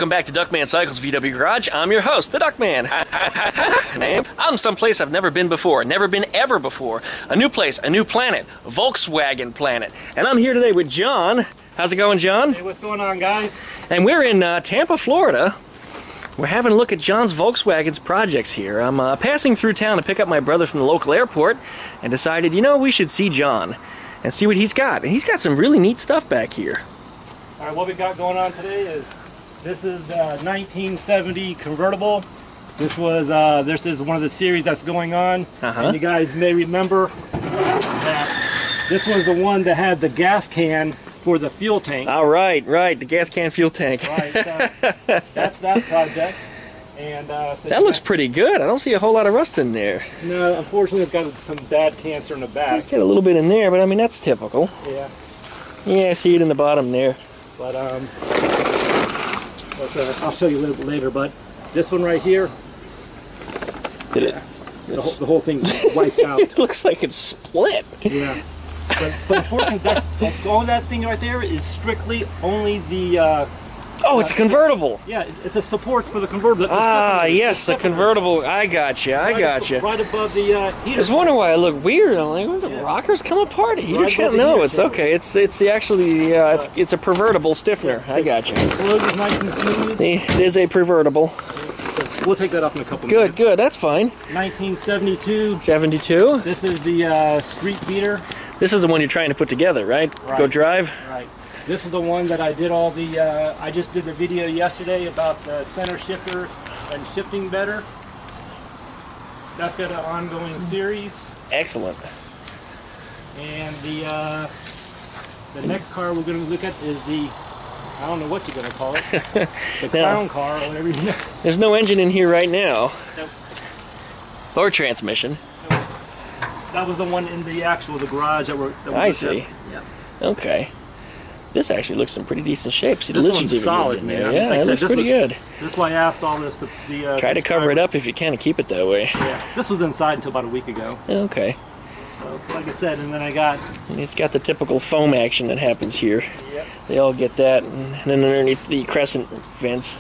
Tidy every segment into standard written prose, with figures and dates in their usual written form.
Welcome back to Duckman Cycles VW Garage. I'm your host, the Duckman. I'm someplace I've never been before, never been ever before. A new place, a new planet, Volkswagen Planet. And I'm here today with John. How's it going, John? Hey, what's going on, guys? And we're in Tampa, Florida. We're having a look at John's Volkswagen's projects here. I'm passing through town to pick up my brother from the local airport and decided, you know, we should see John and see what he's got. And he's got some really neat stuff back here. All right, what we got going on today is this is the 1970 convertible. This is one of the series that's going on. And you guys may remember that this was the one that had the gas can for the fuel tank. All right, the gas can fuel tank. Right, so that's that project. And so that looks pretty good. I don't see a whole lot of rust in there. No, unfortunately, it's got some bad cancer in the back. It's got a little bit in there, but I mean that's typical. Yeah. Yeah, I see it in the bottom there. But I'll show you a little bit later. But this one right here, the whole thing wiped out. It looks like it's split. Yeah. But unfortunately, all that thing right there is strictly only the. Oh, it's a convertible. Yeah, it's a support for the convertible. Yes, the convertible. I got you. Right above the heater. I was wondering why I look weird. I'm like, what, the rockers come apart? A heater shank? No, it's okay. It's actually it's a pervertible stiffener. I got you. Close is nice and smooth. It is a pervertible. We'll take that up in a couple minutes. Good. That's fine. 1972. 72. This is the street beater. This is the one you're trying to put together, right? Go drive. Right. This is the one that I did all the, I just did the video yesterday about the center shifters and shifting better. That's got an ongoing series. Excellent. And the next car we're going to look at is the, I don't know what you're going to call it, the clown car or whatever you know. There's no engine in here right now. Nope. Or transmission. Nope. That was the one in the garage that we're I see. Yeah. Okay. This actually looks in pretty decent shape. See, this one's solid, man. Yeah, it looks pretty good. That's why I asked all this. Try to cover it up if you can and keep it that way. Yeah. This was inside until about a week ago. Okay. So, like I said, and then I got... It's got the typical foam action that happens here. Yep. They all get that. And then underneath the crescent vents.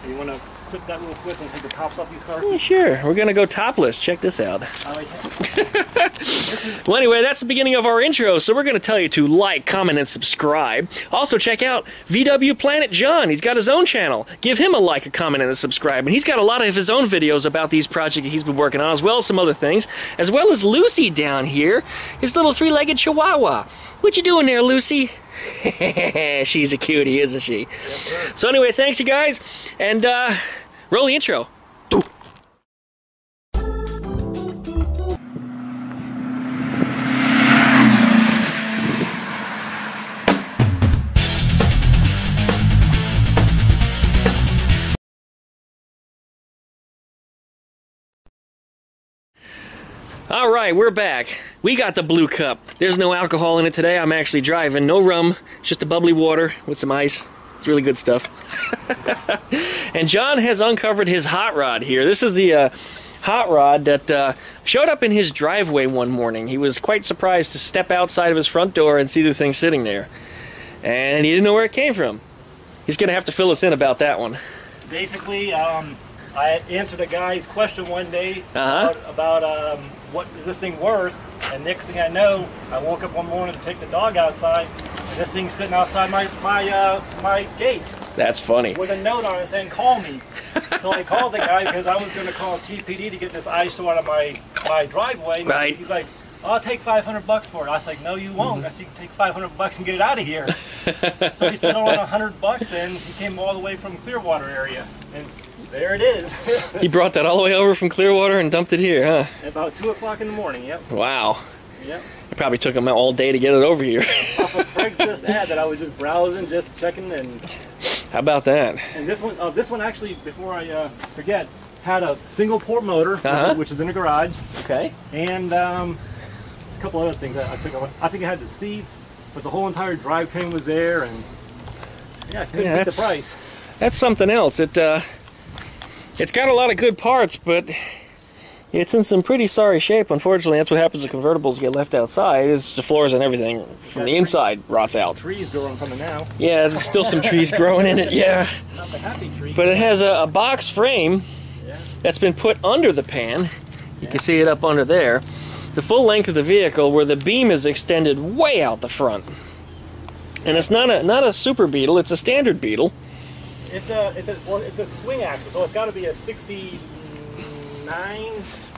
You want to clip that real quick and take the tops off these cars? Yeah, sure. We're going to go topless. Check this out. Well, anyway, that's the beginning of our intro, so we're going to tell you to like, comment, and subscribe. Also, check out VW Planet John. He's got his own channel. Give him a like, a comment, and a subscribe. And he's got a lot of his own videos about these projects he's been working on, as well as some other things, as well as Lucy down here, his little three-legged chihuahua. What you doing there, Lucy? She's a cutie, isn't she? Yes, sir. So anyway, thanks, you guys, and roll the intro. All right, we're back. We got the blue cup. There's no alcohol in it today. I'm actually driving. No rum, just a bubbly water with some ice. It's really good stuff. And John has uncovered his hot rod here. This is the hot rod that showed up in his driveway one morning. He was quite surprised to step outside of his front door and see the thing sitting there. And he didn't know where it came from. He's going to have to fill us in about that one. Basically, I answered a guy's question one day about what is this thing worth, and next thing I know, I woke up one morning to take the dog outside, and this thing's sitting outside my gate. That's funny. With a note on it saying, call me. So I called the guy because I was going to call TPD to get this eyesore out of my driveway. Right. He's like, I'll take $500 for it. I was like, no, you won't. I said, you can take $500 and get it out of here. So he said, around $100, and he came all the way from Clearwater area. And there it is. He brought that all the way over from Clearwater and dumped it here, huh? About 2 o'clock in the morning, yep. Wow. Yep. It probably took him all day to get it over here. Off a Craigslist ad that I was just browsing, just checking, and... How about that? And this one actually, before I forget, had a single port motor, which is in the garage. Okay. And a couple other things that I took off. I think it had the seats, but the whole entire drivetrain was there, and yeah, I couldn't get the price. That's something else. It's got a lot of good parts, but It's in some pretty sorry shape. Unfortunately, that's what happens to convertibles get left outside, is the floors and everything from the inside rots out. Trees growing from it now. Yeah, there's still some trees growing in it, yeah. Not the happy tree. But it has a box frame that's been put under the pan. You can see it up under there. The full length of the vehicle, where the beam is extended way out the front. And it's not a Super Beetle, it's a Standard Beetle. It's a swing axle, so it's got to be a 69.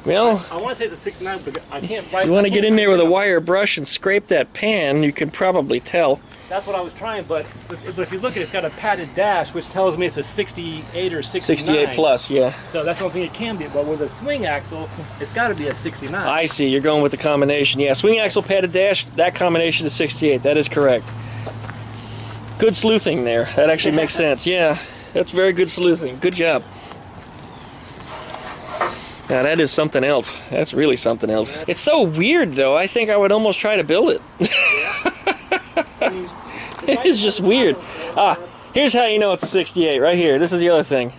Well, I want to say it's a 69, but I can't. If you want to get in there with a wire brush and scrape that pan, you can probably tell. That's what I was trying, but if you look at it, it's got a padded dash, which tells me it's a 68 or 69. 68 plus, yeah. So that's the only thing it can be, but with a swing axle, it's got to be a 69. I see, you're going with the combination. Yeah, swing axle, padded dash, that combination is 68. That is correct. Good sleuthing there. That actually makes sense. Yeah, that's very good sleuthing. Good job. Now that is something else. That's really something else. It's so weird, though. I think I would almost try to build it. It's just weird. Here's how you know it's a 68. Right here. This is the other thing.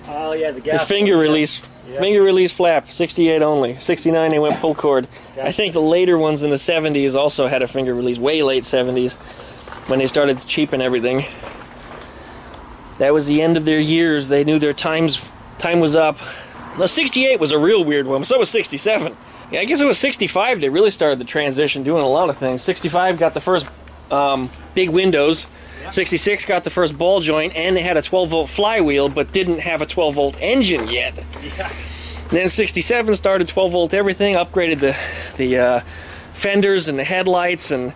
Oh yeah, the gas. The finger release. Yep. Finger release flap. 68 only. 69 they went pull cord. Gotcha. I think the later ones in the 70s also had a finger release. Way late 70s when they started to cheapen everything. That was the end of their years. They knew their time was up. Now, 68 was a real weird one. So was 67. Yeah, I guess it was 65 they really started the transition, doing a lot of things. 65 got the first big windows. Yep. 66 got the first ball joint, and they had a 12-volt flywheel, but didn't have a 12-volt engine yet. Yeah. And then 67 started 12-volt everything, upgraded the fenders and the headlights, and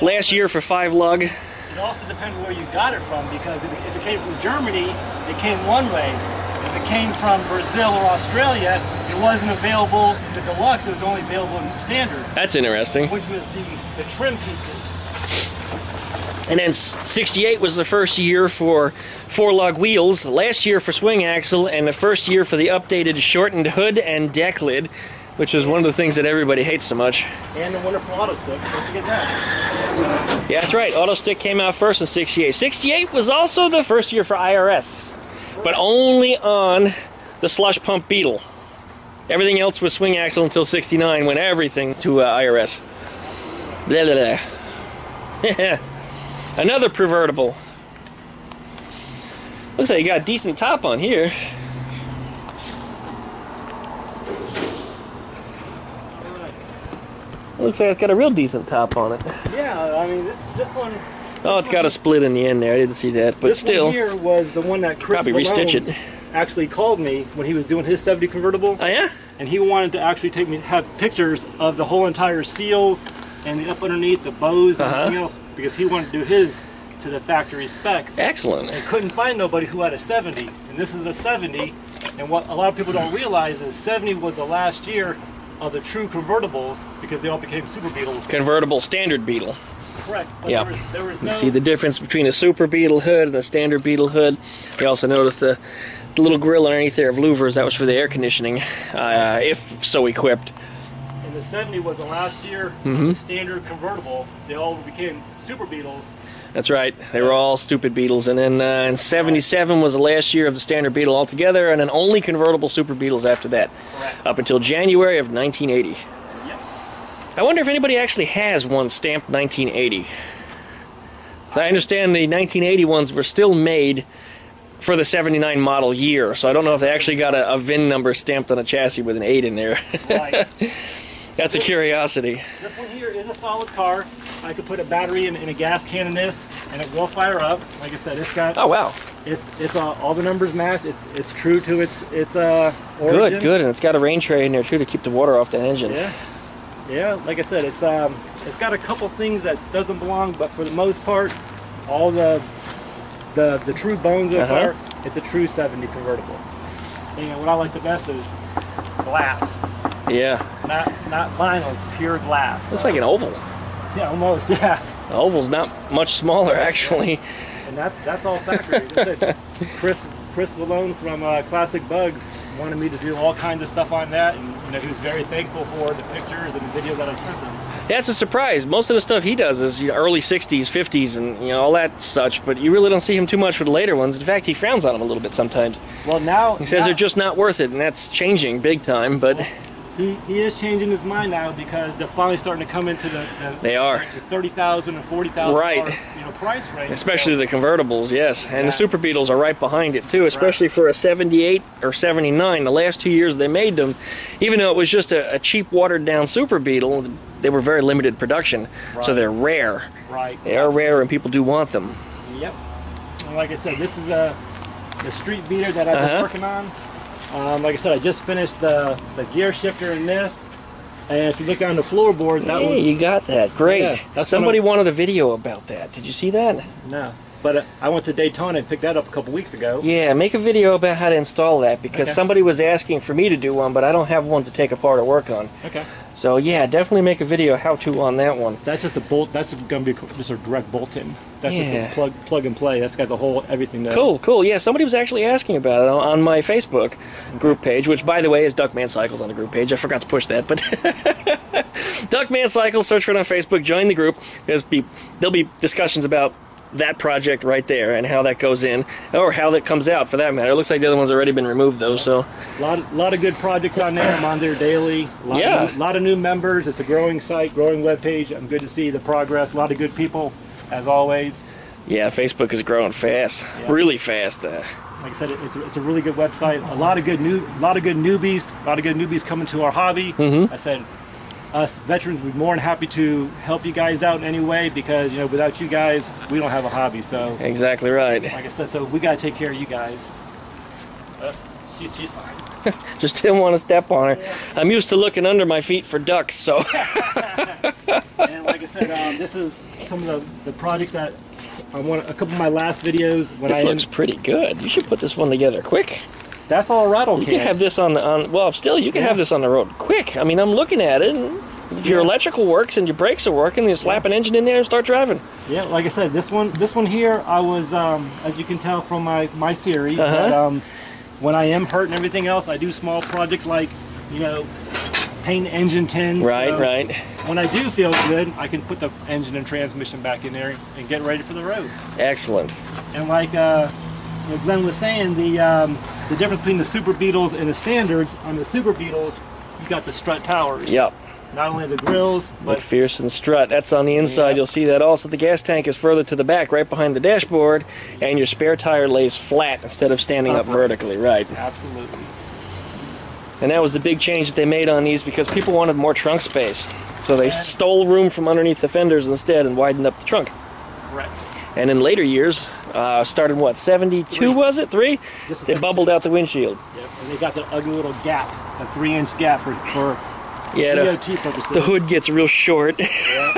last year for 5 lug. It also depends where you got it from, because if it came from Germany, it came one way. If it came from Brazil or Australia, it wasn't available. The deluxe was only available in the standard. That's interesting. Which was the trim pieces. And then 68 was the first year for 4-lug wheels, last year for swing axle, and the first year for the updated shortened hood and deck lid, which is one of the things that everybody hates so much. And the wonderful autostick. Don't forget that. Yeah, that's right. Autostick came out first in 68. 68 was also the first year for IRS, but only on the slush pump Beetle. Everything else was swing axle until 69, when everything to IRS. Blah, blah, blah. Another convertible. Looks like you got a decent top on here. Looks like it's got a real decent top on it. Yeah, I mean this one. Oh, it's got a split in the end there. I didn't see that, but this still. One here was the one that Chris probably restitch it. Actually called me when he was doing his 70 convertible. Oh yeah. And he wanted to actually have pictures of the whole entire seals and the up underneath, the bows and everything else, because he wanted to do his to the factory specs. Excellent. And couldn't find nobody who had a 70, and this is a 70. And what a lot of people don't realize is 70 was the last year of the true convertibles, because they all became Super Beetles. Convertible Standard Beetle. Correct. But yeah. There was no... You see the difference between a Super Beetle hood and a Standard Beetle hood. You also notice the little grill underneath there of louvers. That was for the air conditioning, if so equipped. And the 70 was the last year of the Standard convertible. They all became Super Beetles. That's right. They were all stupid Beetles. And then in 77 was the last year of the Standard Beetle altogether, and then only convertible Super Beetles after that. Correct. Up until January of 1980. Yep. I wonder if anybody actually has one stamped 1980. So I understand the 1980 ones were still made for the 79 model year, so I don't know if they actually got a VIN number stamped on a chassis with an 8 in there. Right. That's a curiosity. This one here is a solid car. I could put a battery in a gas can in this, and it will fire up. Like I said, it's got... Oh wow! It's all the numbers match. It's true to its origin. Good, and it's got a rain tray in there too to keep the water off the engine. Yeah. Like I said, it's got a couple things that doesn't belong, but for the most part, all the true bones of the car, it's a true 70 convertible. And what I like the best is glass. Yeah. Not vinyl, it's pure glass. Looks like an oval. Yeah, almost, yeah. The oval's not much smaller, actually. And that's all factory. Chris Malone from Classic Bugs wanted me to do all kinds of stuff on that, and he was very thankful for the pictures and the video that I sent him. That's a surprise. Most of the stuff he does is early 60s, 50s, and all that such, but you really don't see him too much with the later ones. In fact, he frowns on them a little bit sometimes. Well, now... He says they're just not worth it, and that's changing big time, but... He is changing his mind now because they're finally starting to come into the $30,000 and $40,000 right. Price range. Especially the convertibles, yes. And the Super Beetles are right behind it too, especially for a 78 or 79. The last 2 years they made them, even though it was just a cheap watered down Super Beetle, they were very limited production. So they're rare. Right. They are rare and people do want them. Yep. And like I said, this is the street beater that I've been working on. Like I said, I just finished the gear shifter in this, and if you look on the floorboard, that one... you got that. Great. Yeah, somebody wanted a video about that. Did you see that? No. But I went to Daytona and picked that up a couple weeks ago. Yeah, make a video about how to install that, because somebody was asking for me to do one, but I don't have one to take apart or work on. Okay. So yeah, definitely make a video how-to on that one. That's just a bolt. That's going to be just a direct bolt-in. That's just a plug and play. That's got the whole everything there. Cool. Yeah, somebody was actually asking about it on my Facebook group page, which, by the way, is Duckman Cycles on the group page. I forgot to push that, but Duckman Cycles. Search for it on Facebook. Join the group. There'll be discussions about that project right there and how that goes in, or how that comes out for that matter. It looks like the other one's already been removed though. So a lot of good projects on there. I'm on there daily. A lot of new members. It's a growing site, growing webpage. I'm good to see the progress. A lot of good people, as always. Yeah, Facebook is growing fast, really fast. Like I said, it's a really good website. A lot of good newbies coming to our hobby. I said, us veterans would be more than happy to help you guys out in any way, because without you guys we don't have a hobby. So exactly right. Like I said, so we got to take care of you guys. She's fine. Just didn't want to step on her. Yeah. I'm used to looking under my feet for ducks, so. And like I said, this is some of the projects that I want. A couple of my last videos. This looks pretty good. You should put this one together quick. That's all rattle can. You can have this on you can have this on the road quick. I mean, I'm looking at it, and if your electrical works and your brakes are working, you slap an engine in there and start driving. Yeah, like I said, this one here, I was, as you can tell from my series, that, when I am hurt and everything else, I do small projects like, paint engine tins. Right. When I do feel good, I can put the engine and transmission back in there and get ready for the road. Excellent. And like Glenn was saying, the difference between the Super Beetles and the Standards, on the Super Beetles, you got the strut towers. Yep. Not only the grills, but McPherson strut. That's on the inside. You'll see that also. The gas tank is further to the back, right behind the dashboard, and your spare tire lays flat instead of standing up vertically. Right. Absolutely. And that was the big change that they made on these, because people wanted more trunk space. So they stole room from underneath the fenders instead and widened up the trunk. Correct. And in later years, started what, 72 was it? 3? They bubbled out the windshield. Yep. And they got the ugly little gap, a 3-inch gap for DOT purposes. The hood gets real short. Yeah,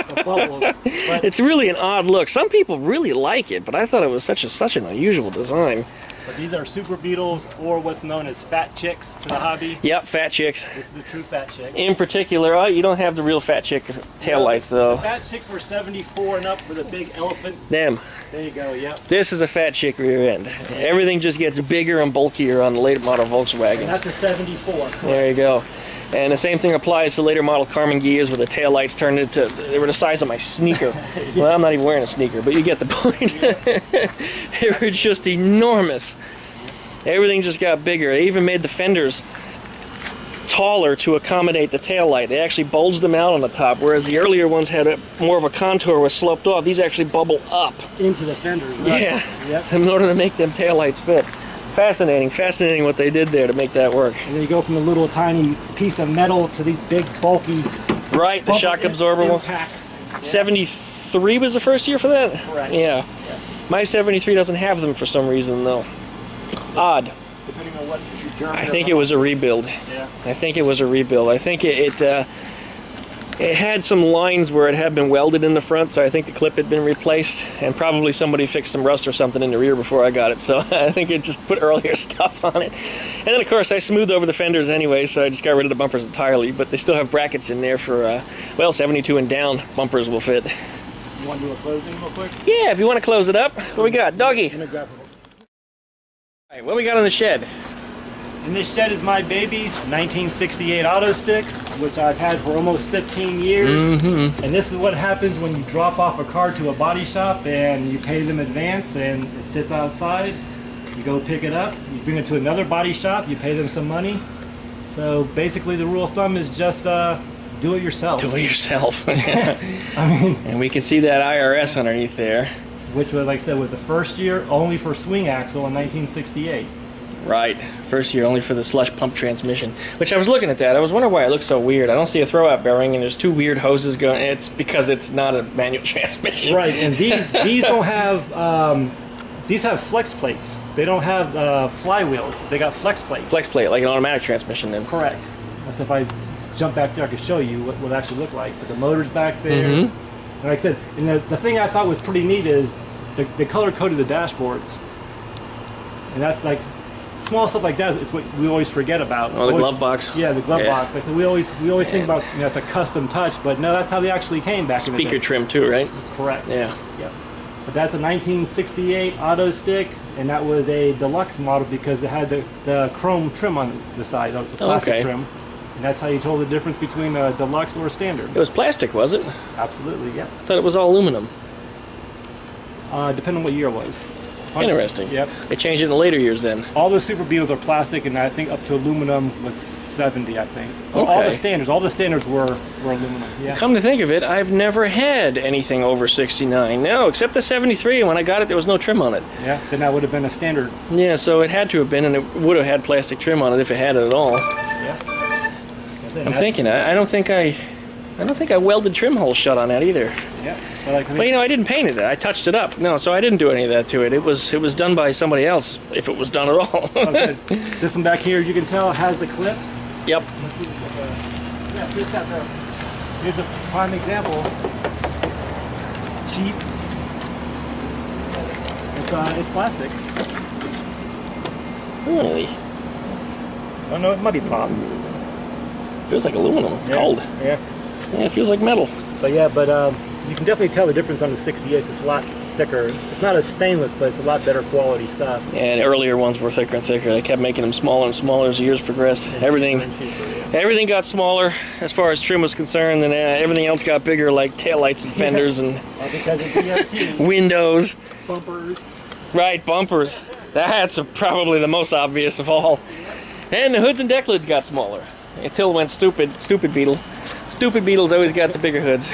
the bubbles. But it's really an odd look. Some people really like it, but I thought it was such an unusual design. But these are Super Beetles, or what's known as fat chicks to the hobby. Yep, fat chicks. This is the true fat chick. In particular, you don't have the real fat chick taillights, though. The fat chicks were 74 and up with a big elephant. Them. There you go, yep. This is a fat chick rear end. Yeah. Everything just gets bigger and bulkier on the later model Volkswagens. And that's a 74. Correct. There you go. And the same thing applies to later model Carmen Gias, where the taillights turned into, they were the size of my sneaker. Well, I'm not even wearing a sneaker, but you get the point. They were just enormous. Everything just got bigger. They even made the fenders taller to accommodate the taillight. They actually bulged them out on the top, whereas the earlier ones had more of a contour, was sloped off. These actually bubble up. Into the fenders, right? Yeah, yep. In order to make them taillights fit. Fascinating what they did there to make that work. And then you go from a little tiny piece of metal to these big, bulky... Right, the shock absorber impacts. Yeah. 73 was the first year for that? Correct. Yeah. My 73 doesn't have them for some reason, though. Odd. Depending on what you I think it was a rebuild. Yeah. I think it was a rebuild. I think it had some lines where it had been welded in the front, so I think the clip had been replaced, and probably somebody fixed some rust or something in the rear before I got it, so I think it just put earlier stuff on it. And then, of course, I smoothed over the fenders anyway, so I just got rid of the bumpers entirely, but they still have brackets in there for, 72 and down bumpers will fit. You want to do a closing real quick? Yeah, if you want to close it up. What we got? Doggy. All right, what we got on the shed? In this shed is my baby, 1968 autostick, which I've had for almost 15 years. And this is what happens when you drop off a car to a body shop and you pay them advance and it sits outside. You go pick it up, you bring it to another body shop, you pay them some money. So basically the rule of thumb is just do it yourself. Do it yourself. I mean, and we can see that IRS underneath there. Which, like I said, was the first year only for swing axle in 1968. Right. First year only for the slush pump transmission. Which I was looking at that. I was wondering why it looks so weird. I don't see a throwout bearing, and there's two weird hoses going. It's because it's not a manual transmission. Right. And these don't have. These have flex plates. They don't have flywheels. They got flex plates. Flex plate, like an automatic transmission, then. Correct. So if I jump back there, I can show you what it actually look like. But the motor's back there. And like I said, and the thing I thought was pretty neat is the color coded the dashboards. And that's like small stuff like that. It's what we always forget about. Oh, the glove box. Yeah, the glove box. Like, so we always think about, you know, it's a custom touch, but no, that's how they actually came back. Speaker trim too, right? Correct. Yeah. Yep. But that's a 1968 auto stick, and that was a deluxe model because it had the chrome trim on the side, the plastic trim. And that's how you told the difference between a deluxe or a standard. It was plastic, was it? Absolutely, yeah. I thought it was all aluminum. Depending on what year it was. Interesting. Yep. They changed it in the later years then. All the Super Beetles are plastic, and I think up to aluminum was 70, I think. Okay. All the standards were aluminum. Yeah. Come to think of it, I've never had anything over 69. No, except the 73. When I got it, there was no trim on it. Yeah, then that would have been a standard. Yeah, so it had to have been, and it would have had plastic trim on it if it had it at all. Yeah. I'm thinking. I don't think I welded trim holes shut on that either. Yeah. But you know, I didn't paint it. I touched it up. No, so I didn't do any of that to it. It was done by somebody else, if it was done at all. Okay. This one back here, you can tell, has the clips. Yep. Yeah, here's a prime example. Cheap. It's plastic. Really? Oh no, it might be pop. Feels like aluminum. It's cold. Yeah. Yeah, it feels like metal. But yeah, you can definitely tell the difference on the 68s. It's a lot thicker. It's not as stainless, but it's a lot better quality stuff. And earlier ones were thicker and thicker. They kept making them smaller and smaller as the years progressed. Everything got smaller as far as trim was concerned, and everything else got bigger, like taillights and fenders and because of DFT. Windows. Bumpers. Right, bumpers. That's probably the most obvious of all. And the hoods and deck lids got smaller. Until it went stupid Beetle. Stupid Beetles always got the bigger hoods.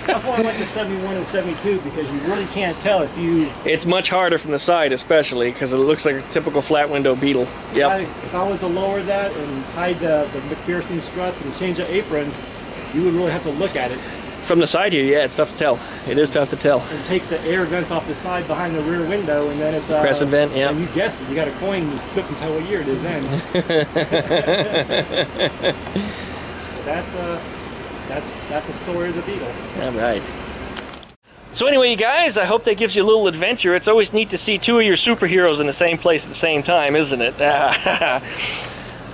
That's why I like the 71 and 72, because you really can't tell if you... It's much harder from the side, especially, because it looks like a typical flat window Beetle. Yep. If I was to lower that and hide the McPherson struts and change the apron, you would really have to look at it. From the side here, yeah, it's tough to tell. It is tough to tell. And take the air vents off the side behind the rear window, and then it's... Crescent vent, yeah. And you guess it. You got a coin, you couldn't tell what year it is then. That's a story of the Beetle. All right. So anyway, you guys, I hope that gives you a little adventure. It's always neat to see two of your superheroes in the same place at the same time, isn't it?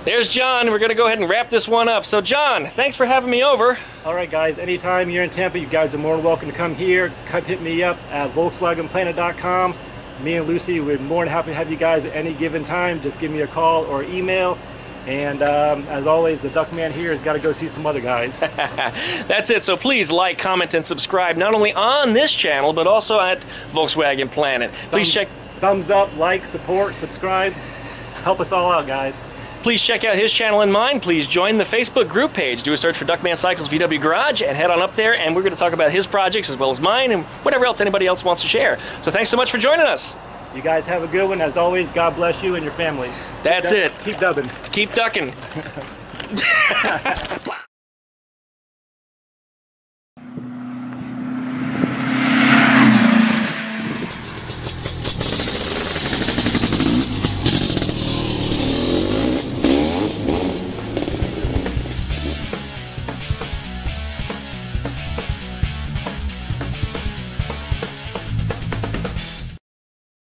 There's John. We're going to go ahead and wrap this one up. So, John, thanks for having me over. All right, guys. Anytime you're in Tampa, you guys are more than welcome to come here. Come hit me up at VolkswagenPlanet.com. Me and Lucy, we're more than happy to have you guys at any given time. Just give me a call or email. And as always, the Duckman here has got to go see some other guys. That's it. So please like, comment, and subscribe, not only on this channel, but also at Volkswagen Planet. Please check... Thumbs up, like, support, subscribe. Help us all out, guys. Please check out his channel and mine. Please join the Facebook group page. Do a search for Duckman Cycles VW Garage and head on up there, and we're going to talk about his projects as well as mine and whatever else anybody else wants to share. So thanks so much for joining us. You guys have a good one. As always, God bless you and your family. That's it. Keep dubbing. Keep ducking.